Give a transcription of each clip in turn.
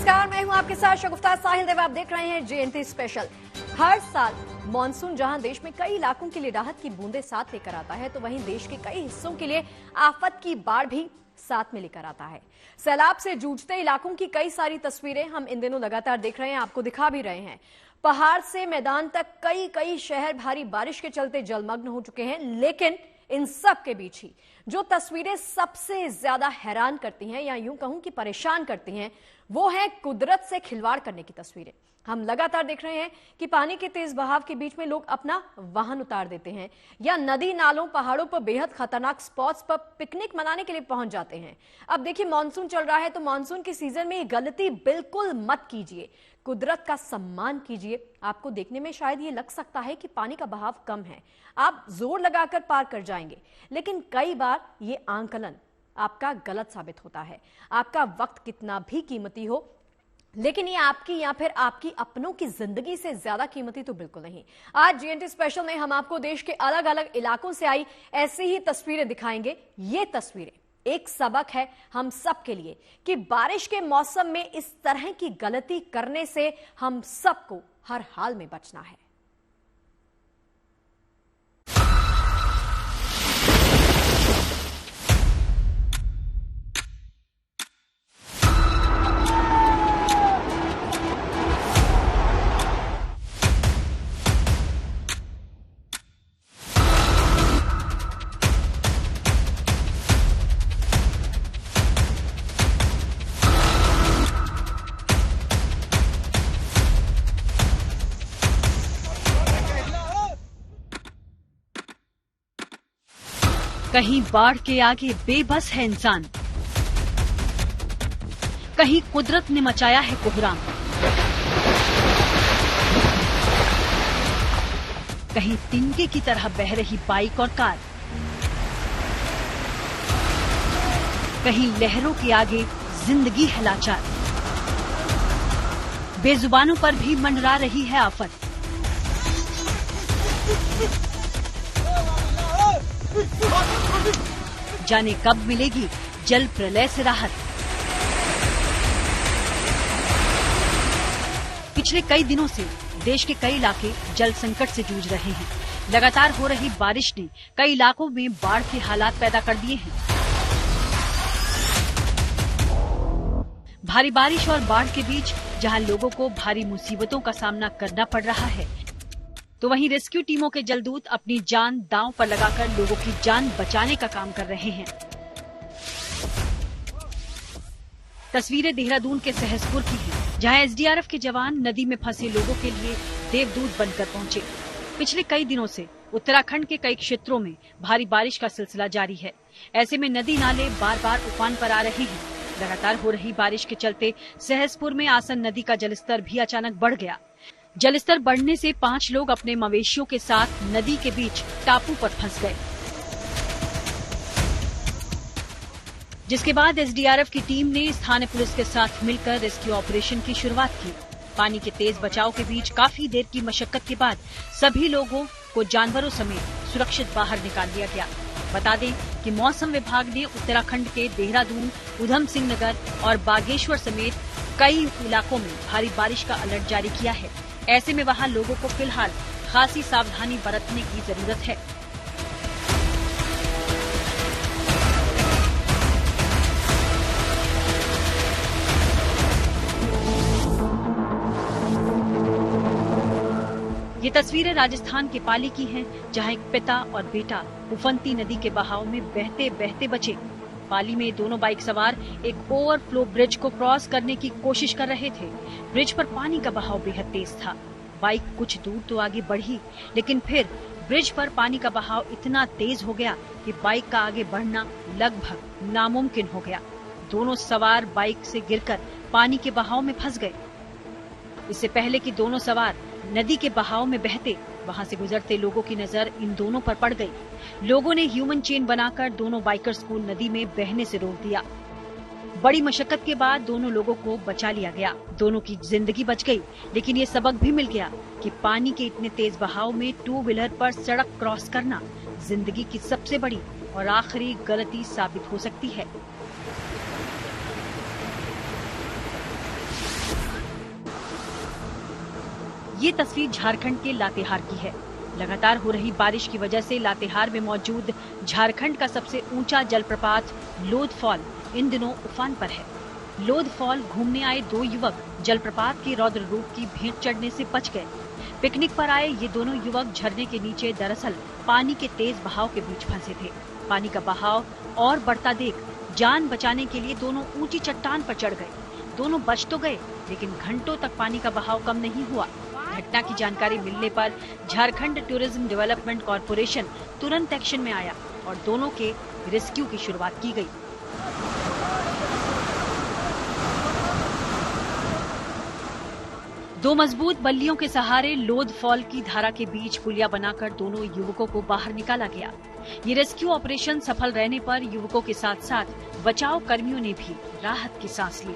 नमस्कार, मैं हूं आपके साथ शगुफ्ता साहिल देव। आप देख रहे हैं JNT स्पेशल। हर साल मानसून जहां देश में कई इलाकों के लिए राहत की बूंदें साथ लेकर आता है, तो वहीं देश के कई हिस्सों के लिए आफत की बाढ़ भी साथ में लेकर आता है। सैलाब से जूझते इलाकों की कई सारी तस्वीरें हम इन दिनों लगातार देख रहे हैं, आपको दिखा भी रहे हैं। पहाड़ से मैदान तक कई शहर भारी बारिश के चलते जलमग्न हो चुके हैं, लेकिन इन सब के बीच ही जो तस्वीरें सबसे ज्यादा हैरान करती हैं या यूं कहूं कि परेशान करती हैं, वो है कुदरत से खिलवाड़ करने की तस्वीरें। हम लगातार देख रहे हैं कि पानी के तेज बहाव के बीच में लोग अपना वाहन उतार देते हैं या नदी नालों पहाड़ों पर बेहद खतरनाक स्पॉट्स पर पिकनिक मनाने के लिए पहुंच जाते हैं। अब देखिए, मानसून चल रहा है तो मानसून के सीजन में ये गलती बिल्कुल मत कीजिए। कुदरत का सम्मान कीजिए। आपको देखने में शायद ये लग सकता है कि पानी का बहाव कम है, आप जोर लगाकर पार कर जाएंगे, लेकिन कई बार ये आंकलन आपका गलत साबित होता है। आपका वक्त कितना भी कीमती हो, लेकिन ये आपकी या फिर आपकी अपनों की जिंदगी से ज्यादा कीमती तो बिल्कुल नहीं। आज JNT स्पेशल में हम आपको देश के अलग अलग इलाकों से आई ऐसी ही तस्वीरें दिखाएंगे। ये तस्वीरें एक सबक है हम सब के लिए कि बारिश के मौसम में इस तरह की गलती करने से हम सबको हर हाल में बचना है। कहीं बाढ़ के आगे बेबस है इंसान, कहीं कुदरत ने मचाया है कोहराम, कहीं तिनके की तरह बह रही बाइक और कार, कहीं लहरों के आगे जिंदगी है लाचार। बेजुबानों पर भी मंडरा रही है आफत। जाने कब मिलेगी जल प्रलय से राहत। पिछले कई दिनों से देश के कई इलाके जल संकट से जूझ रहे हैं। लगातार हो रही बारिश ने कई इलाकों में बाढ़ के हालात पैदा कर दिए हैं। भारी बारिश और बाढ़ के बीच जहां लोगों को भारी मुसीबतों का सामना करना पड़ रहा है, तो वहीं रेस्क्यू टीमों के जलदूत अपनी जान दांव पर लगाकर लोगों की जान बचाने का काम कर रहे हैं। तस्वीरें देहरादून के सहसपुर की हैं, जहां SDRF के जवान नदी में फंसे लोगों के लिए देवदूत बनकर पहुंचे। पिछले कई दिनों से उत्तराखंड के कई क्षेत्रों में भारी बारिश का सिलसिला जारी है। ऐसे में नदी नाले बार बार उफान पर आ रहे हैं। लगातार हो रही बारिश के चलते सहसपुर में आसन नदी का जलस्तर भी अचानक बढ़ गया। जलस्तर बढ़ने से 5 लोग अपने मवेशियों के साथ नदी के बीच टापू पर फंस गए, जिसके बाद SDRF की टीम ने स्थानीय पुलिस के साथ मिलकर रेस्क्यू ऑपरेशन की शुरुआत की। पानी के तेज बचाव के बीच काफी देर की मशक्कत के बाद सभी लोगों को जानवरों समेत सुरक्षित बाहर निकाल दिया गया। बता दें कि मौसम विभाग ने उत्तराखंड के देहरादून, उधम सिंह नगर और बागेश्वर समेत कई इलाकों में भारी बारिश का अलर्ट जारी किया है। ऐसे में वहां लोगों को फिलहाल खासी सावधानी बरतने की जरूरत है। ये तस्वीरें राजस्थान के पाली की हैं, जहां एक पिता और बेटा उफनती नदी के बहाव में बहते बहते बचे। पाली में दोनों बाइक सवार एक ओवरफ्लो ब्रिज को क्रॉस करने की कोशिश कर रहे थे। ब्रिज पर पानी का बहाव बेहद तेज था। बाइक कुछ दूर तो आगे बढ़ी, लेकिन फिर ब्रिज पर पानी का बहाव इतना तेज हो गया कि बाइक का आगे बढ़ना लगभग नामुमकिन हो गया। दोनों सवार बाइक से गिरकर पानी के बहाव में फंस गए। इससे पहले कि दोनों सवार नदी के बहाव में बहते, वहां से गुजरते लोगों की नजर इन दोनों पर पड़ गई। लोगों ने ह्यूमन चेन बनाकर दोनों बाइकर्स को नदी में बहने से रोक दिया। बड़ी मशक्कत के बाद दोनों लोगों को बचा लिया गया। दोनों की जिंदगी बच गई, लेकिन ये सबक भी मिल गया कि पानी के इतने तेज बहाव में 2 व्हीलर पर सड़क क्रॉस करना जिंदगी की सबसे बड़ी और आखिरी गलती साबित हो सकती है। ये तस्वीर झारखंड के लातेहार की है। लगातार हो रही बारिश की वजह से लातेहार में मौजूद झारखंड का सबसे ऊंचा जलप्रपात लोध फॉल इन दिनों उफान पर है। लोध फॉल घूमने आए 2 युवक जलप्रपात के रौद्र रूप की भेंट चढ़ने से बच गए। पिकनिक पर आए ये दोनों युवक झरने के नीचे दरअसल पानी के तेज बहाव के बीच फंसे थे। पानी का बहाव और बढ़ता देख जान बचाने के लिए दोनों ऊंची चट्टान पर चढ़ गए। दोनों बच तो गए, लेकिन घंटों तक पानी का बहाव कम नहीं हुआ। घटना की जानकारी मिलने पर झारखंड टूरिज्म डेवलपमेंट कॉर्पोरेशन तुरंत एक्शन में आया और दोनों के रेस्क्यू की शुरुआत की गई। दो मजबूत बल्लियों के सहारे लोध फॉल की धारा के बीच पुलिया बनाकर दोनों युवकों को बाहर निकाला गया। ये रेस्क्यू ऑपरेशन सफल रहने पर युवकों के साथ साथ बचाव कर्मियों ने भी राहत की सांस ली।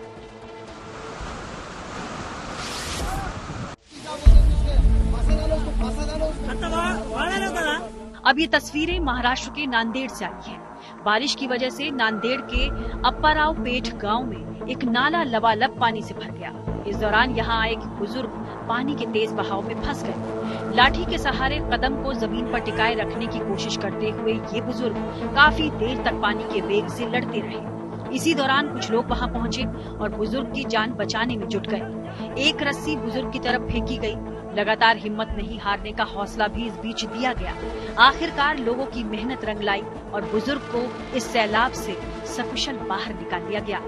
अब ये तस्वीरें महाराष्ट्र के नांदेड़ से आई हैं। बारिश की वजह से नांदेड़ के अप्पाराव पेठ गांव में एक नाला लबालब पानी से भर गया। इस दौरान यहां आए एक बुजुर्ग पानी के तेज बहाव में फंस गए। लाठी के सहारे कदम को जमीन पर टिकाए रखने की कोशिश करते हुए ये बुजुर्ग काफी देर तक पानी के वेग से लड़ते रहे। इसी दौरान कुछ लोग वहां पहुंचे और बुजुर्ग की जान बचाने में जुट गए। एक रस्सी बुजुर्ग की तरफ फेंकी गई। लगातार हिम्मत नहीं हारने का हौसला भी इस बीच दिया गया। आखिरकार लोगों की मेहनत रंग लाई और बुजुर्ग को इस सैलाब से सकुशल बाहर निकाल लिया गया।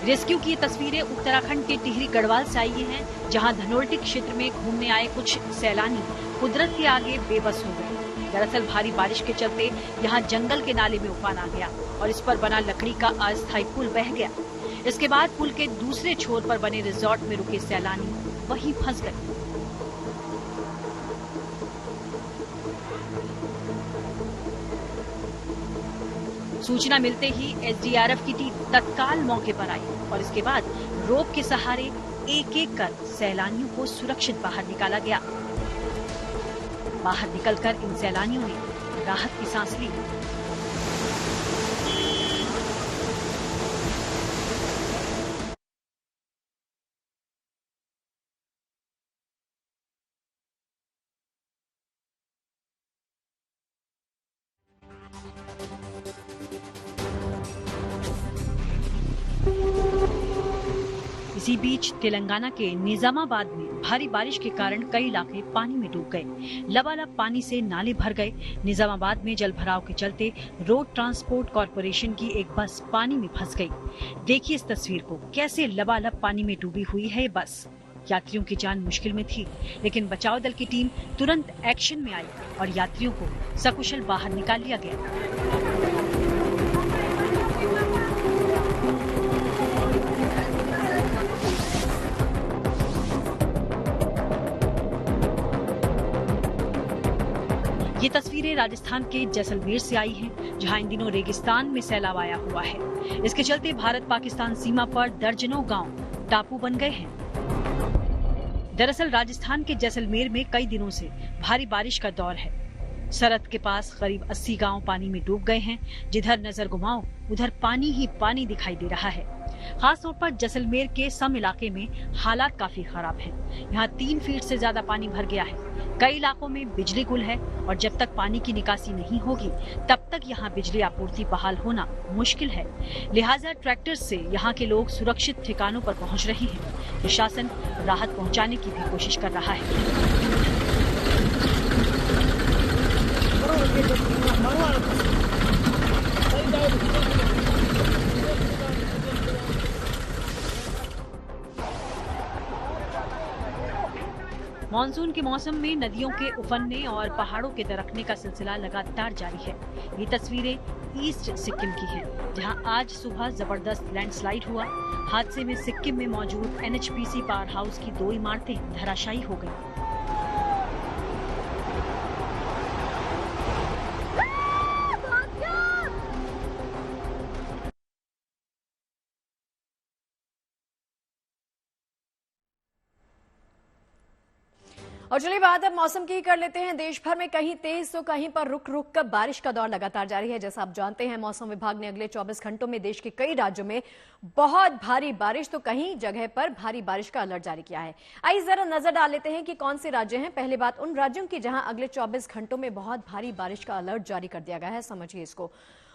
रेस्क्यू की ये तस्वीरें उत्तराखंड के टिहरी गढ़वाल से आई हैं, जहां धनोल्टी क्षेत्र में घूमने आए कुछ सैलानी कुदरत के आगे बेबस हो गए। दरअसल भारी बारिश के चलते यहां जंगल के नाले में उफान आ गया और इस पर बना लकड़ी का अस्थायी पुल बह गया। इसके बाद पुल के दूसरे छोर पर बने रिजॉर्ट में रुके सैलानी वहीं फंस गए। सूचना मिलते ही एसडीआरएफ की टीम तत्काल मौके पर आई और इसके बाद रोप के सहारे एक एक कर सैलानियों को सुरक्षित बाहर निकाला गया। बाहर निकलकर इन सैलानियों ने राहत की सांस ली। इसी बीच तेलंगाना के निजामाबाद में भारी बारिश के कारण कई इलाके पानी में डूब गए। लबालब पानी से नाले भर गए। निजामाबाद में जल भराव के चलते रोड ट्रांसपोर्ट कॉर्पोरेशन की एक बस पानी में फंस गई। देखिए इस तस्वीर को, कैसे लबालब पानी में डूबी हुई है ये बस। यात्रियों की जान मुश्किल में थी, लेकिन बचाव दल की टीम तुरंत एक्शन में आई और यात्रियों को सकुशल बाहर निकाल लिया गया। ये तस्वीरें राजस्थान के जैसलमेर से आई हैं, जहां इन दिनों रेगिस्तान में सैलाब आया हुआ है। इसके चलते भारत पाकिस्तान सीमा पर दर्जनों गांव टापू बन गए हैं। दरअसल राजस्थान के जैसलमेर में कई दिनों से भारी बारिश का दौर है। सरहद के पास करीब 80 गांव पानी में डूब गए हैं। जिधर नजर घुमाओ उधर पानी ही पानी दिखाई दे रहा है। खास तौर पर जैसलमेर के सम इलाके में हालात काफी खराब हैं। यहाँ 3 फीट से ज्यादा पानी भर गया है। कई इलाकों में बिजली गुल है और जब तक पानी की निकासी नहीं होगी तब तक यहाँ बिजली आपूर्ति बहाल होना मुश्किल है। लिहाजा ट्रैक्टर से यहाँ के लोग सुरक्षित ठिकानों पर पहुँच रहे हैं। प्रशासन राहत पहुँचाने की भी कोशिश कर रहा है। मानसून के मौसम में नदियों के उफनने और पहाड़ों के दरकने का सिलसिला लगातार जारी है। ये तस्वीरें ईस्ट सिक्किम की हैं, जहां आज सुबह जबरदस्त लैंडस्लाइड हुआ। हादसे में सिक्किम में मौजूद एनएचपीसी पावर हाउस की 2 इमारतें धराशायी हो गईं। और चलिए बात अब मौसम की ही कर लेते हैं। देश भर में कहीं तेज तो कहीं पर रुक रुक कर बारिश का दौर लगातार जारी है। जैसा आप जानते हैं, मौसम विभाग ने अगले 24 घंटों में देश के कई राज्यों में बहुत भारी बारिश तो कहीं जगह पर भारी बारिश का अलर्ट जारी किया है। आइए जरा नजर डाल लेते हैं कि कौन से राज्य हैं। पहले बात उन राज्यों की जहां अगले 24 घंटों में बहुत भारी बारिश का अलर्ट जारी कर दिया गया है। समझिए इसको।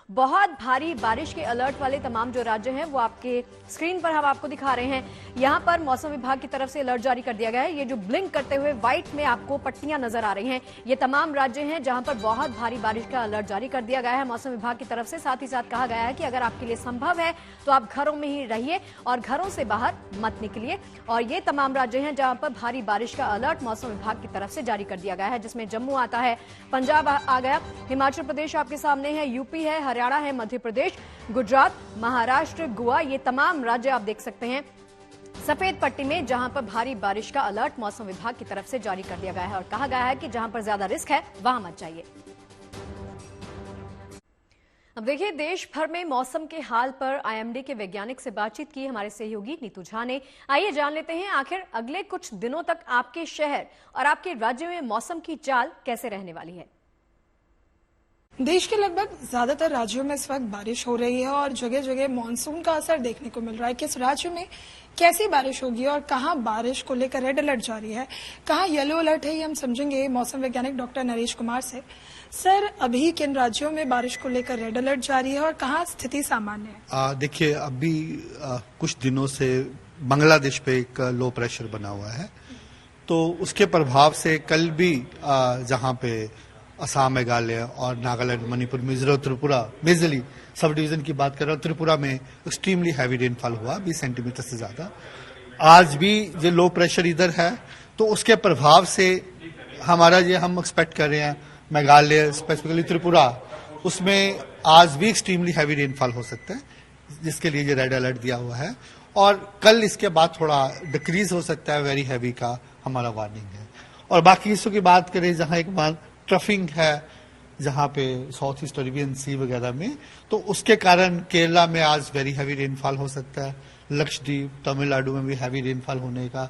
बहुत भारी बारिश के अलर्ट वाले तमाम जो राज्य हैं वो आपके स्क्रीन पर हम आपको दिखा रहे हैं। यहां पर मौसम विभाग की तरफ से अलर्ट जारी कर दिया गया है। ये जो ब्लिंक करते हुए व्हाइट में आपको पट्टियां नजर आ रही हैं, ये तमाम राज्य हैं जहां पर बहुत भारी बारिश का अलर्ट जारी कर दिया गया है मौसम विभाग की तरफ से। साथ ही साथ कहा गया है कि अगर आपके लिए संभव है तो आप घरों में ही रहिए और घरों से बाहर मत निकलिए। और ये तमाम राज्य हैं जहां पर भारी बारिश का अलर्ट मौसम विभाग की तरफ से जारी कर दिया गया है, जिसमें जम्मू आता है, पंजाब आ गया, हिमाचल प्रदेश आपके सामने है, यूपी है, हरियाणा है, मध्य प्रदेश, गुजरात, महाराष्ट्र, गोवा, ये तमाम राज्य आप देख सकते हैं सफेद पट्टी में, जहां पर भारी बारिश का अलर्ट मौसम विभाग की तरफ से जारी कर दिया गया है। और कहा गया है कि जहां पर ज्यादा रिस्क है वहां मत जाइए। अब देखिए, देश भर में मौसम के हाल पर आईएमडी के वैज्ञानिक से बातचीत की हमारे सहयोगी नीतू झा ने। आइए जान लेते हैं आखिर अगले कुछ दिनों तक आपके शहर और आपके राज्य में मौसम की चाल कैसे रहने वाली है। देश के लगभग ज्यादातर राज्यों में इस वक्त बारिश हो रही है और जगह जगह मानसून का असर देखने को मिल रहा है। किस राज्य में कैसी बारिश होगी और कहां बारिश को लेकर रेड अलर्ट जारी है, कहां येलो अलर्ट है, ये हम समझेंगे मौसम वैज्ञानिक डॉक्टर नरेश कुमार से। सर, अभी किन राज्यों में बारिश को लेकर रेड अलर्ट जारी है और कहां स्थिति सामान्य है? देखिए, अभी कुछ दिनों से बांग्लादेश पे एक लो प्रेशर बना हुआ है, तो उसके प्रभाव से कल भी जहां पे असम, मेघालय और नागालैंड, मणिपुर, मिजोरम, त्रिपुरा, मेजली सब डिवीजन की बात कर रहा हूँ, त्रिपुरा में एक्सट्रीमली हैवी रेनफॉल हुआ 20 सेंटीमीटर से ज्यादा। आज भी जो लो प्रेशर इधर है, तो उसके प्रभाव से हमारा ये हम एक्सपेक्ट कर रहे हैं मेघालय, स्पेसिफिकली त्रिपुरा, उसमें आज भी एक्सट्रीमली हैवी रेनफॉल हो सकता है, जिसके लिए ये रेड अलर्ट दिया हुआ है। और कल इसके बाद थोड़ा डिक्रीज हो सकता है, वेरी हैवी का हमारा वार्निंग है। और बाकी हिस्सों की बात करें, जहां एक बात ट्रफिंग है, जहां पे साउथ ईस्ट अरेबियन सी वगैरह में, तो उसके कारण केरला में आज वेरी हैवी रेनफॉल हो सकता है। लक्षद्वीप, तमिलनाडु में भी हैवी रेनफॉल होने का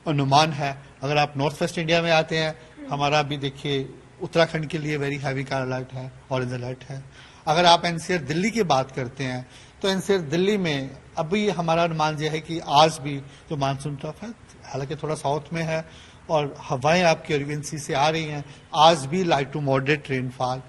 अनुमान है। अगर आप नॉर्थ वेस्ट इंडिया में आते हैं, हमारा अभी देखिए उत्तराखंड के लिए वेरी हैवी का अलर्ट है, ऑरेंज अलर्ट है। अगर आप एनसीआर दिल्ली की बात करते हैं, तो एनसीआर दिल्ली में अभी हमारा अनुमान यह है कि आज भी जो मानसून ट्रफ है, हालांकि थोड़ा साउथ में है और हवाएं आपकी अरेबियन सी से आ रही हैं, आज भी लाइट टू मॉडरेट रेनफॉल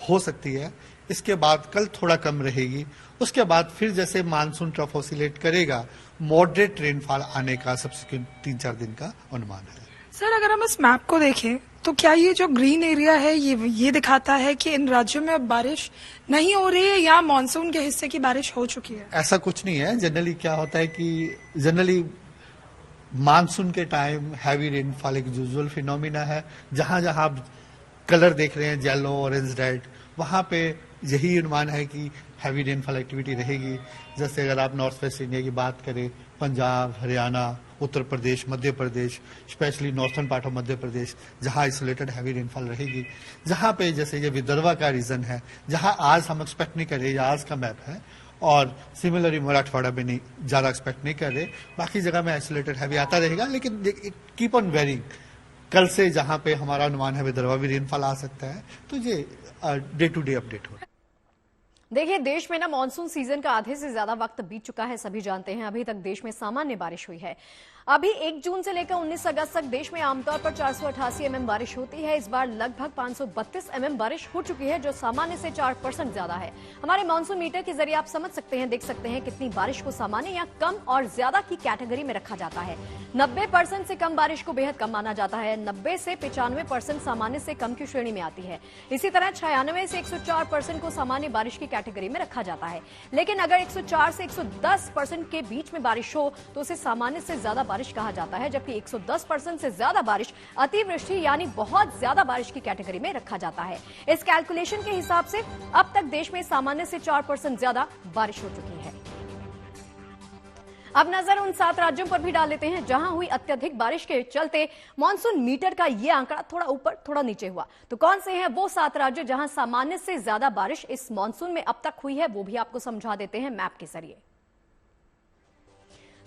हो सकती है। इसके बाद कल थोड़ा कम रहेगी, उसके बाद फिर जैसे मानसून ट्रफ ऑसिलेट करेगा, मॉडरेट रेनफॉल आने का सब्सिक्वेंट 3-4 दिन का अनुमान है। सर, अगर हम इस मैप को देखें तो क्या ये जो ग्रीन एरिया है ये दिखाता है कि इन राज्यों में अब बारिश नहीं हो रही है या मानसून के हिस्से की बारिश हो चुकी है? ऐसा कुछ नहीं है। जनरली क्या होता है कि जनरली मानसून के टाइम हैवी रेनफॉल एक यूजुअल फिनोमिना है। जहां जहां आप कलर देख रहे हैं, येलो, ऑरेंज, रेड, वहां पे यही अनुमान है कि हैवी रेनफॉल एक्टिविटी रहेगी। जैसे अगर आप नॉर्थ वेस्ट इंडिया की बात करें, Punjab, Haryana, Uttar Pradesh, Madhya Pradesh, specially northern part of Madhya Pradesh, जहां आइसोलेटेड हैवी रेनफॉल रहेगी। जहां पे जैसे ये विदर्भा का रीजन है, जहां आज हम एक्सपेक्ट नहीं कर रहे, आज का मैप है, और सिमिलरली मराठवाड़ा में नहीं ज्यादा एक्सपेक्ट नहीं कर रहे। बाकी जगह में आइसोलेटेड हैवी आता रहेगा, लेकिन कीप ऑन वेरिंग। कल से जहां पे हमारा अनुमान है विदर्भा भी रेनफॉल आ सकता है, तो ये डे टू डे अपडेट हो। देखिए, देश में ना मानसून सीजन का आधे से ज्यादा वक्त बीत चुका है, सभी जानते हैं। अभी तक देश में सामान्य बारिश हुई है। अभी 1 जून से लेकर 19 अगस्त तक देश में आमतौर पर 488 एमएम बारिश होती है। इस बार लगभग 532 एमएम बारिश हो चुकी है, जो सामान्य से 4% ज्यादा है। हमारे मानसून मीटर के जरिए आप समझ सकते हैं, देख सकते हैं कितनी बारिश को सामान्य या कम और ज्यादा की कैटेगरी में रखा जाता है। 90% से कम बारिश को बेहद कम माना जाता है। 90 से 95% सामान्य से कम की श्रेणी में आती है। इसी तरह 96 से 104% को सामान्य बारिश की कैटेगरी में रखा जाता है। लेकिन अगर 104 से 110% के बीच में बारिश हो तो उसे सामान्य से ज्यादा बारिश कहा जाता है, जबकि 110% से ज्यादा बारिश अतिवृष्टि यानी बहुत ज्यादा बारिश की कैटेगरी में रखा जाता है। इस कैलकुलेशन के हिसाब से अब तक देश में सामान्य से 4% ज्यादा बारिश हो चुकी है। अब नजर उन 7 राज्यों पर भी डाल लेते हैं जहां हुई अत्यधिक बारिश के चलते मानसून मीटर का यह आंकड़ा थोड़ा ऊपर थोड़ा नीचे हुआ। तो कौन से हैं वो 7 राज्य जहां सामान्य से ज्यादा बारिश इस मानसून में अब तक हुई है, वो भी आपको समझा देते हैं मैप के जरिए।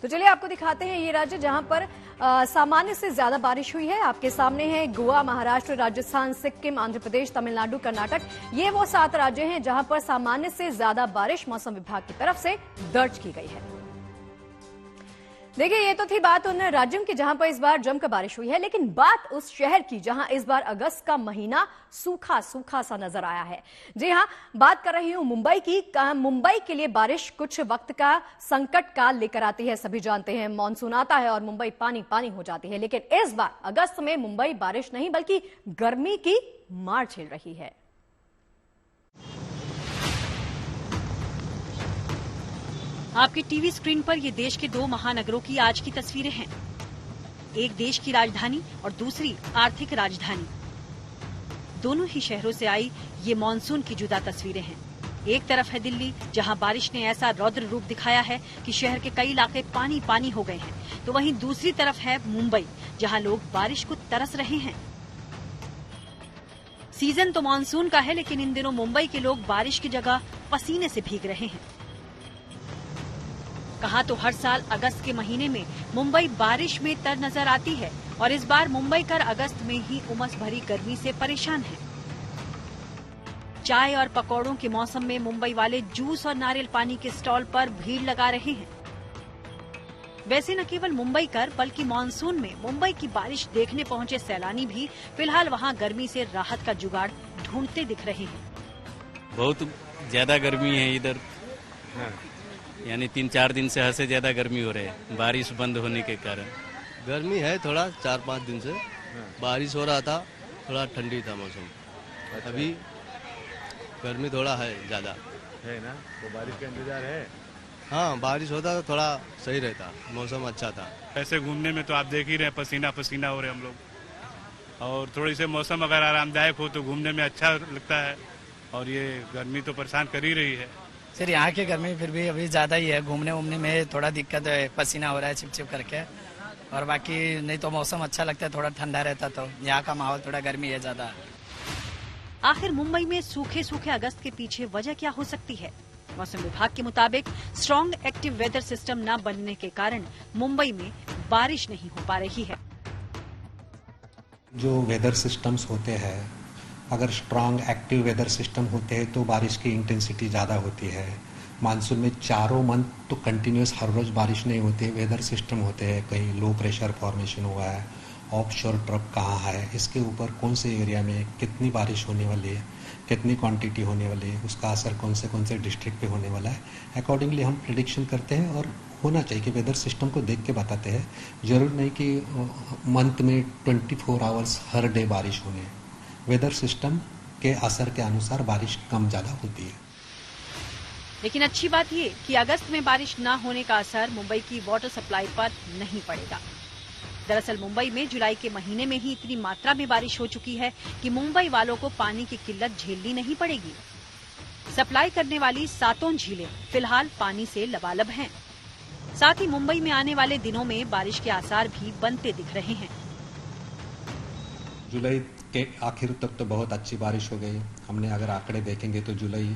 तो चलिए आपको दिखाते हैं ये राज्य जहां पर सामान्य से ज्यादा बारिश हुई है। आपके सामने है गोवा, महाराष्ट्र, राजस्थान, सिक्किम, आंध्र प्रदेश, तमिलनाडु, कर्नाटक। ये वो 7 राज्य हैं जहां पर सामान्य से ज्यादा बारिश मौसम विभाग की तरफ से दर्ज की गई है। देखिए, ये तो थी बात उन राज्यों की जहां पर इस बार जमकर बारिश हुई है, लेकिन बात उस शहर की जहां इस बार अगस्त का महीना सूखा सूखा सा नजर आया है। जी हां, बात कर रही हूं मुंबई की। मुंबई के लिए बारिश कुछ वक्त का संकट काल लेकर आती है। सभी जानते हैं, मानसून आता है और मुंबई पानी पानी हो जाती है, लेकिन इस बार अगस्त में मुंबई बारिश नहीं बल्कि गर्मी की मार झेल रही है। आपके टीवी स्क्रीन पर ये देश के 2 महानगरों की आज की तस्वीरें हैं। एक देश की राजधानी और दूसरी आर्थिक राजधानी। दोनों ही शहरों से आई ये मानसून की जुदा तस्वीरें हैं। एक तरफ है दिल्ली, जहां बारिश ने ऐसा रौद्र रूप दिखाया है कि शहर के कई इलाके पानी पानी हो गए हैं, तो वहीं दूसरी तरफ है मुंबई, जहां लोग बारिश को तरस रहे हैं। सीजन तो मानसून का है, लेकिन इन दिनों मुंबई के लोग बारिश की जगह पसीने से भीग रहे हैं। कहा तो हर साल अगस्त के महीने में मुंबई बारिश में तर नजर आती है, और इस बार मुंबई कर अगस्त में ही उमस भरी गर्मी से परेशान है। चाय और पकौड़ों के मौसम में मुंबई वाले जूस और नारियल पानी के स्टॉल पर भीड़ लगा रहे हैं। वैसे न केवल मुंबई कर बल्कि मानसून में मुंबई की बारिश देखने पहुंचे सैलानी भी फिलहाल वहां गर्मी से राहत का जुगाड़ ढूंढते दिख रहे हैं। बहुत ज्यादा गर्मी है इधर, यानी 3-4 दिन से हद से ज्यादा गर्मी हो रही है बारिश बंद होने के कारण। गर्मी है थोड़ा, 4-5 दिन से बारिश हो रहा था, थोड़ा ठंडी था मौसम। अच्छा। अभी गर्मी थोड़ा है ज्यादा है ना, तो बारिश का इंतजार है। हाँ, बारिश होता तो थोड़ा सही रहता, मौसम अच्छा था। ऐसे घूमने में तो आप देख ही रहे हैं, पसीना पसीना हो रहे हम लोग, और थोड़ी से मौसम अगर आरामदायक हो तो घूमने में अच्छा लगता है, और ये गर्मी तो परेशान कर ही रही है। सर, यहाँ की गर्मी फिर भी अभी ज्यादा ही है, घूमने वूमने में थोड़ा दिक्कत है, पसीना हो रहा है चिपचिप करके, और बाकी नहीं तो मौसम अच्छा लगता है, थोड़ा ठंडा रहता। तो यहाँ का माहौल थोड़ा गर्मी है ज्यादा। आखिर मुंबई में सूखे सूखे अगस्त के पीछे वजह क्या हो सकती है? मौसम विभाग के मुताबिक स्ट्रॉन्ग एक्टिव वेदर सिस्टम न बनने के कारण मुंबई में बारिश नहीं हो पा रही है। जो वेदर सिस्टम्स होते हैं, अगर स्ट्रॉन्ग एक्टिव वेदर सिस्टम होते हैं तो बारिश की इंटेंसिटी ज़्यादा होती है। मानसून में 4 मंथ तो कंटिन्यूस हर रोज़ बारिश नहीं होती है। वेदर सिस्टम होते हैं, कहीं लो प्रेशर फॉर्मेशन हुआ है, ऑफशोर ट्रफ कहाँ है, इसके ऊपर कौन से एरिया में कितनी बारिश होने वाली है, कितनी क्वांटिटी होने वाली है, उसका असर कौन से डिस्ट्रिक्ट पे होने वाला है, अकॉर्डिंगली हम प्रिडिक्शन करते हैं। और होना चाहिए कि वेदर सिस्टम को देख के बताते हैं, जरूर नहीं कि मंथ में 24 आवर्स हर डे बारिश होनी है। वेदर सिस्टम के असर के अनुसार बारिश कम ज़्यादा होती है। लेकिन अच्छी बात ये कि अगस्त में बारिश न होने का असर मुंबई की वाटर सप्लाई पर नहीं पड़ेगा। दरअसल मुंबई में जुलाई के महीने में ही इतनी मात्रा में बारिश हो चुकी है कि मुंबई वालों को पानी की किल्लत झेलनी नहीं पड़ेगी। सप्लाई करने वाली 7 झीलें फिलहाल पानी से लबालब हैं। साथ ही मुंबई में आने वाले दिनों में बारिश के आसार भी बनते दिख रहे हैं। जुलाई के आखिर तक तो बहुत अच्छी बारिश हो गई। हमने अगर आंकड़े देखेंगे तो जुलाई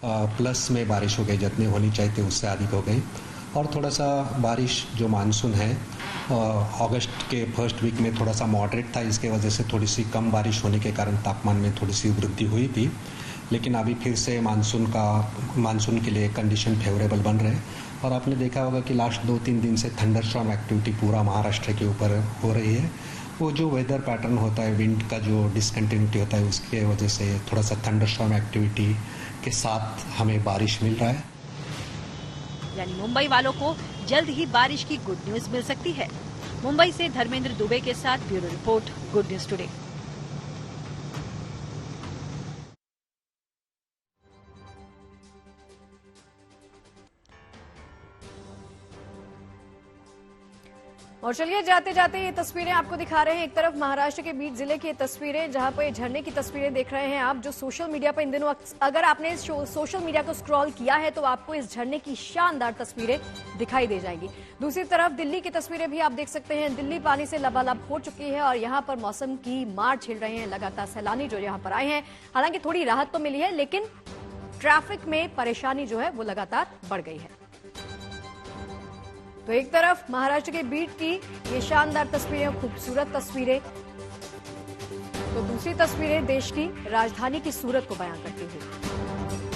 प्लस में बारिश हो गई, जितनी होनी चाहिए थी उससे अधिक हो गई। और थोड़ा सा बारिश जो मानसून है अगस्त के फर्स्ट वीक में थोड़ा सा मॉडरेट था, इसके वजह से थोड़ी सी कम बारिश होने के कारण तापमान में थोड़ी सी वृद्धि हुई थी। लेकिन अभी फिर से मानसून के लिए कंडीशन फेवरेबल बन रहे हैं। और आपने देखा होगा कि लास्ट 2-3 दिन से थंडरस्टॉर्म एक्टिविटी पूरा महाराष्ट्र के ऊपर हो रही है। वो जो वेदर पैटर्न होता है, विंड का जो डिसकंटिन्यूटी होता है, उसके वजह से थोड़ा सा थंडरस्टॉर्म एक्टिविटी के साथ हमें बारिश मिल रहा है। यानी मुंबई वालों को जल्द ही बारिश की गुड न्यूज मिल सकती है। मुंबई से धर्मेंद्र दुबे के साथ bureau report, good news today. और चलिए जाते जाते ये तस्वीरें आपको दिखा रहे हैं। एक तरफ महाराष्ट्र के बीड जिले की तस्वीरें, जहां पर झरने की तस्वीरें देख रहे हैं आप, जो सोशल मीडिया पर इन दिनों अगर आपने सोशल मीडिया को स्क्रॉल किया है तो आपको इस झरने की शानदार तस्वीरें दिखाई दे जाएंगी। दूसरी तरफ दिल्ली की तस्वीरें भी आप देख सकते हैं। दिल्ली पानी से लबालब हो चुकी है और यहाँ पर मौसम की मार झेल रहे हैं लगातार सैलानी जो यहाँ पर आए हैं। हालांकि थोड़ी राहत तो मिली है, लेकिन ट्रैफिक में परेशानी जो है वो लगातार बढ़ गई है। तो एक तरफ महाराष्ट्र के बीट की ये शानदार तस्वीरें, खूबसूरत तस्वीरें, तो दूसरी तस्वीरें देश की राजधानी की सूरत को बयां करती हुई।